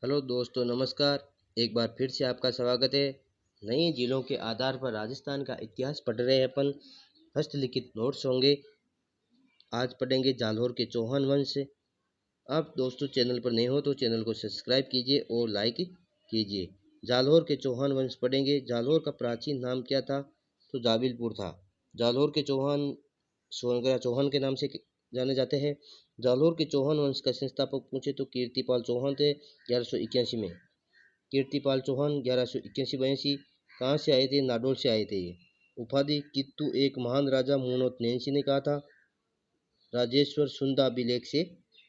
Hello दोस्तों, नमस्कार। एक बार फिर से आपका स्वागत है। नए जिलों के आधार पर राजस्थान का इतिहास पढ़ रहे हैं अपन। हस्तलिखित नोट्स होंगे। आज पढ़ेंगे जालौर के चौहान वंश। आप दोस्तों चैनल पर नए हो तो चैनल को सब्सक्राइब कीजिए और लाइक कीजिए। जालौर के चौहान वंश पढ़ेंगे। जालौर का प्राचीन नाम क्या था? तो जाबिलपुर था। जालौर के चौहान सोनगरा चौहान के नाम से जाने जाते हैं। जालौर के चौहान वंश का संस्थापक पूछे तो कीर्तिपाल चौहान थे 1181 में। कीर्तिपाल चौहान 1181-82 कहाँ से आए थे? नाडोल से आए थे ये। उपाधि कित्तू एक महान राजा मुनोत नैंसी ने कहा था। राजेश्वर सुंदा अभिलेख से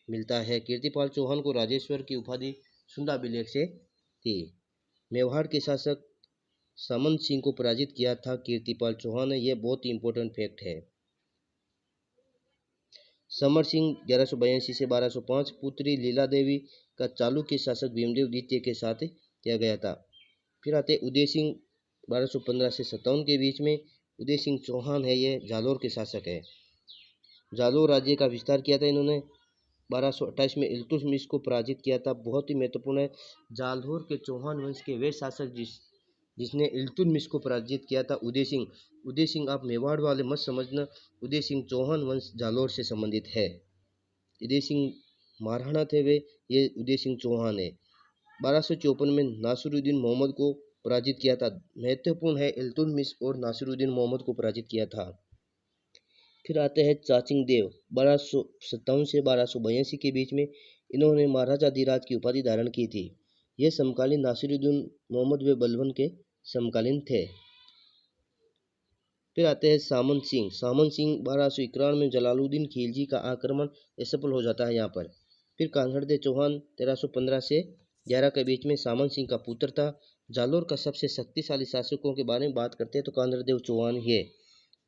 मिलता है। कीर्तिपाल चौहान को राजेश्वर की उपाधि सुंदा अभिलेख से थी। मेवाड़ के शासक सामंत सिंह को पराजित किया था कीर्तिपाल चौहान ने। यह बहुत ही इंपॉर्टेंट फैक्ट है। समर सिंह 1182 से 1205 पुत्री लीला देवी का चालुक्य शासक भीमदेव द्वितीय के साथ किया गया था। फिर आते उदय सिंह 1215 से 57 के बीच में। उदय सिंह चौहान है, ये जालौर के शासक है। जालौर राज्य का विस्तार किया था इन्होंने। 1228 में इल्तुतमिश को पराजित किया था। बहुत ही महत्वपूर्ण है। जालौर के चौहान वंश के वे शासक जिसने इल्तुतमिश को पराजित किया था उदय सिंह। उदय सिंह आप मेवाड़ वाले मत समझना। उदय सिंह चौहान वंश जालौर से संबंधित है। उदय सिंह महाराणा थे वे, ये उदय सिंह चौहान है। 1254 में नासिरुद्दीन मोहम्मद को पराजित किया था। महत्वपूर्ण है, इल्तुतमिश और नासिरुद्दीन मोहम्मद को पराजित किया था। फिर आते हैं चाचिंग देव 1257 से 1282 के बीच में। इन्होंने महाराजा धीराज की उपाधि धारण की थी। ये समकालीन नासिरुद्दीन मोहम्मद व बलबन के समकालीन थे। फिर आते हैं सामंत सिंह। सामंत सिंह 1291 में जलालुद्दीन खिलजी का आक्रमण असफल हो जाता है यहाँ पर। फिर कान्हड़देव चौहान 1315 से 11 के बीच में सामंत सिंह का पुत्र था। जालौर का सबसे शक्तिशाली शासकों के बारे में बात करते हैं तो कान्हड़देव चौहान ही है।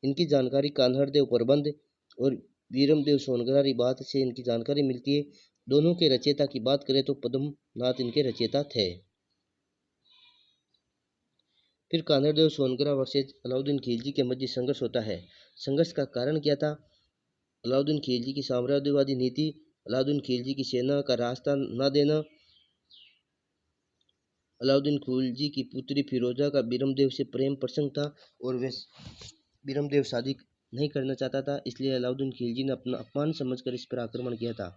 इनकी जानकारी कान्हड़देव प्रबंध और वीरमदेव सोनगरारी बात से इनकी जानकारी मिलती है। दोनों के रचयिता की बात करें तो पद्मनाथ इनके रचयिता थे। फिर कान्हड़देव सोनगरा वर्सेज अलाउद्दीन खिलजी के मध्य संघर्ष होता है। संघर्ष का कारण क्या था? अलाउद्दीन खिलजी की साम्राज्यवादी नीति, अलाउद्दीन खिलजी की सेना का रास्ता न देना, अलाउद्दीन खिलजी की पुत्री फिरोजा का बीरमदेव से प्रेम प्रसंग था और वे बीरमदेव शादी नहीं करना चाहता था। इसलिए अलाउद्दीन खिलजी ने अपना अपमान समझकर इस पर आक्रमण किया था।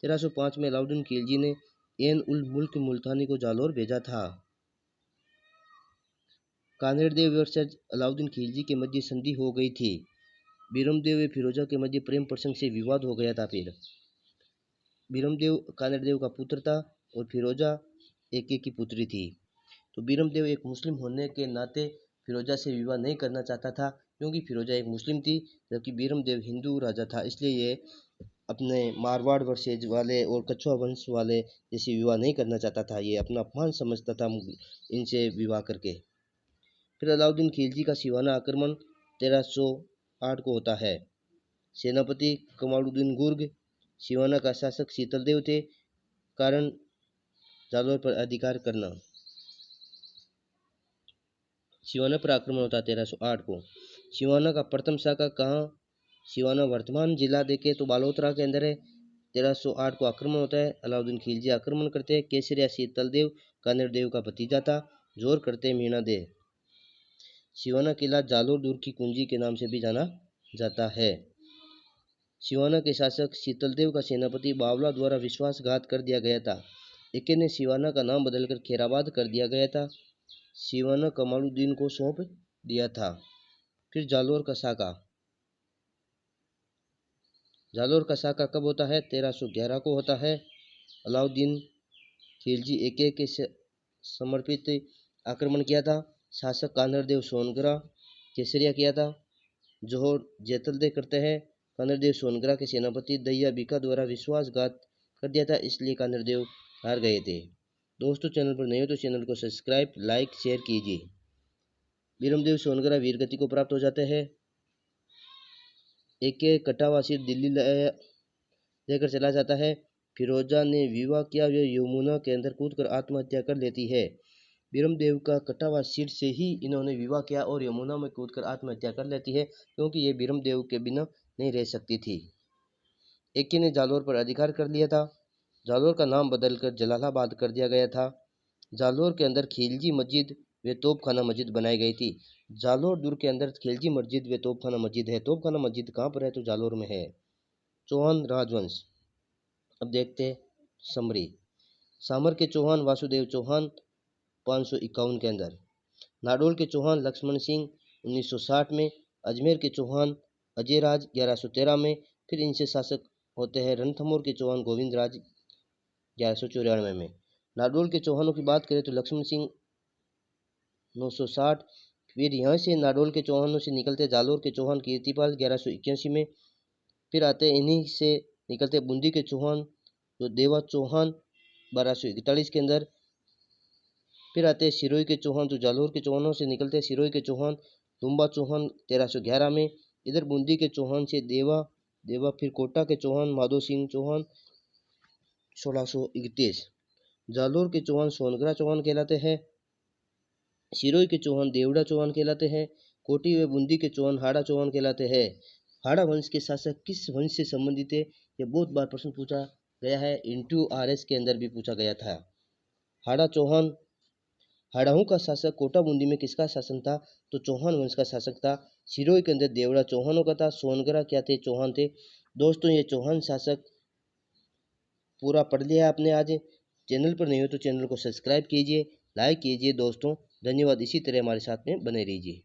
1305 में अलाउद्दीन खिलजी ने एन उल मुल्क मुल्तानी को जालौर भेजा था। कान्हड़देव वर्सेज अलाउद्दीन खिलजी के मध्य संधि हो गई थी। बीरमदेव व फिरोजा के मध्य प्रेम प्रसंग से विवाद हो गया था। फिर बीरमदेव कान्हड़देव का पुत्र था और फिरोजा एक की पुत्री थी। तो बीरमदेव एक मुस्लिम होने के नाते फिरोजा से विवाह नहीं करना चाहता था, क्योंकि फिरोजा एक मुस्लिम थी जबकि बीरमदेव हिंदू राजा था। इसलिए ये अपने मारवाड़ वंशज वाले और कछुआ वंश वाले जैसे विवाह नहीं करना चाहता था। ये अपना अपमान समझता था इनसे विवाह करके। फिर अलाउद्दीन खिलजी का सिवाना आक्रमण 1308 को होता है। सेनापति कमालुद्दीन गुर्ग, सिवाना का शासक शीतलदेव थे। कारण जालौर पर अधिकार करना। सिवाना पर आक्रमण होता है 1308 को। सिवाना का प्रथम शाखा कहाँ? सिवाना वर्तमान जिला देखे तो बालोतरा के अंदर है। 1308 को आक्रमण होता है। अलाउद्दीन खिलजी आक्रमण करते हैं। केसरिया शीतलदेव कान्हड़देव का भतीजा था। जोर करते मीणा दे। सिवाना किला जालौर दूर की कुंजी के नाम से भी जाना जाता है। सिवाना के शासक शीतलदेव का सेनापति बावला द्वारा विश्वासघात कर दिया गया था। एके ने सिवाना का नाम बदलकर खैराबाद कर दिया गया था। सिवाना कमालुद्दीन को सौंप दिया था। फिर जालौर का साका। जालौर का साका कब होता है? 1311 को होता है। अलाउद्दीन खिलजी एके के समर्पित आक्रमण किया था। शासक कान्हड़देव सोनगरा केसरिया किया था। जोहर जैतलदे करते हैं। कान्हड़देव सोनगरा के सेनापति दहिया बीका द्वारा विश्वासघात कर दिया था, इसलिए कान्हड़देव हार गए थे। दोस्तों चैनल पर नए हो तो चैनल को सब्सक्राइब लाइक शेयर कीजिए। बीरमदेव सोनगरा वीरगति को प्राप्त हो जाते हैं। एक कटावा सिर दिल्ली लेकर चला जाता है। फिरोजा ने विवाह किया, वे यमुना के अंदर कूदकर आत्महत्या कर लेती है। बीरमदेव का कटावा सिर से ही इन्होंने विवाह किया और यमुना में कूदकर आत्महत्या कर लेती है, क्योंकि ये बीरमदेव के बिना नहीं रह सकती थी। एके ने जालौर पर अधिकार कर लिया था। जालौर का नाम बदलकर जलालाबाद कर दिया गया था। जालौर के अंदर खिलजी मस्जिद व तोपखाना मस्जिद बनाई गई थी। जालौर दुर्ग के अंदर खिलजी मस्जिद व तोपखाना मस्जिद है। तोपखाना मस्जिद कहाँ पर है? तो जालौर में है। चौहान राजवंश। अब देखते हैं समरी। सामर के चौहान वासुदेव चौहान 551 के अंदर, नाडोल के चौहान लक्ष्मण सिंह 1960 में, अजमेर के चौहान अजयराज 1113 में, फिर इनसे शासक होते हैं रणथंभौर के चौहान गोविंद राज 1194 में। नाडोल के चौहानों की बात करें तो लक्ष्मण सिंह 960, फिर यहाँ से नाडोल के चौहानों से निकलते जालौर के चौहान कीर्तिपाल 1181 में, फिर आते इन्हीं से निकलते बूंदी के चौहान जो देवा चौहान 1241 के अंदर, फिर आते सिरोही के चौहान जो जालौर के चौहानों से निकलते सिरोही के चौहान लुम्बा चौहान 1311 में, इधर बूंदी के चौहान से देवा फिर कोटा के चौहान माधो सिंह चौहान 1631। जालौर के चौहान सोनगरा चौहान कहलाते हैं। सिरोही के चौहान देवड़ा चौहान कहलाते हैं। कोटी व बूंदी के चौहान हाड़ा चौहान कहलाते हैं। हाड़ा वंश के शासक किस वंश से संबंधित है? यह बहुत बार प्रश्न पूछा गया है। इंटू RS के अंदर भी पूछा गया था। हाड़ा चौहान, हाड़ाओं का शासक कोटा बूंदी में किसका शासन था? तो चौहान वंश का शासक था। सिरोही के अंदर देवड़ा चौहानों का था। सोनगरा क्या थे? चौहान थे। दोस्तों ये चौहान शासक पूरा पढ़ लिया आपने आज। चैनल पर नहीं हो तो चैनल को सब्सक्राइब कीजिए, लाइक कीजिए दोस्तों। धन्यवाद। इसी तरह हमारे साथ में बने रहिए।